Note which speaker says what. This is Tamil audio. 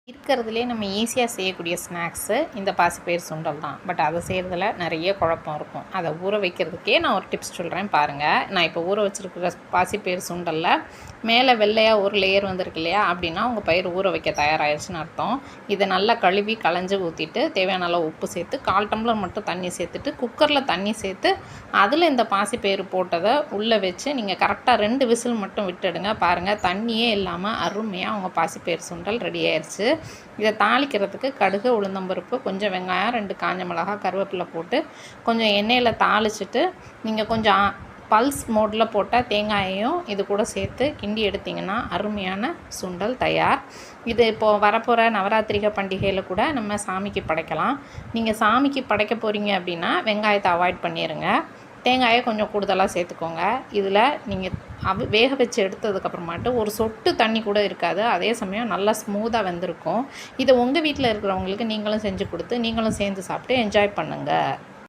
Speaker 1: இருக்கிறதுலே நம்ம ஈஸியாக செய்யக்கூடிய ஸ்நாக்ஸு இந்த பாசிப்பயிறு சுண்டல் தான். பட் அதை செய்கிறதுல நிறைய குழப்பம் இருக்கும். அதை ஊற வைக்கிறதுக்கே நான் ஒரு டிப்ஸ் சொல்கிறேன் பாருங்கள். நான் இப்போ ஊற வச்சுருக்கிற பாசிப்பயிறு சுண்டலில் மேலே வெள்ளையாக ஒரு லேயர் வந்திருக்கு இல்லையா, அப்படின்னா உங்கள் பயிர் ஊற வைக்க தயாராகிடுச்சுன்னு அர்த்தம். இதை நல்லா கழுவி களைஞ்சி ஊற்றிட்டு தேவையான அளவு உப்பு சேர்த்து 1/4 டம்ளர் மட்டும் தண்ணி சேர்த்துட்டு குக்கரில் தண்ணி சேர்த்து அதில் இந்த பாசிப்பயிறு போட்டதை உள்ளே வச்சு நீங்கள் கரெக்டாக 2 விசில் மட்டும் விட்டுடுங்க. பாருங்கள், தண்ணியே இல்லாமல் அருமையாக உங்கள் பாசிப்பயிறு சுண்டல் ரெடி ஆயிடுச்சு. இதை தாளிக்கிறதுக்கு கடுகு, உளுந்தம்பருப்பு, கொஞ்சம் வெங்காயம், 2 காஞ்ச மிளகாய், கருவேப்பிலை போட்டு கொஞ்சம் எண்ணெயில் தாளிச்சிட்டு நீங்கள் கொஞ்சம் பல்ஸ் மோடில் போட்டால் தேங்காயையும் இது கூட சேர்த்து கிண்டி எடுத்திங்கன்னா அருமையான சுண்டல் தயார். இது இப்போது வரப்போகிற நவராத்திரிக பண்டிகையில் கூட நம்ம சாமிக்கு படைக்கலாம். நீங்கள் சாமிக்கு படைக்க போகிறீங்க அப்படின்னா வெங்காயத்தை அவாய்ட் பண்ணிடுங்க. தேங்காயை கொஞ்சம் கூடுதலாக சேர்த்துக்கோங்க. இதில் நீங்கள் வேக வச்சு எடுத்ததுக்கப்புறமாட்டு ஒரு சொட்டு தண்ணி கூட இருக்காது. அதே சமயம் நல்லா ஸ்மூத்தாக வெந்திருக்கும். இதை உங்கள் வீட்டில் இருக்கிறவங்களுக்கு நீங்களும் செஞ்சு கொடுத்து நீங்களும் சேர்ந்து சாப்பிட்டு என்ஜாய் பண்ணுங்கள்.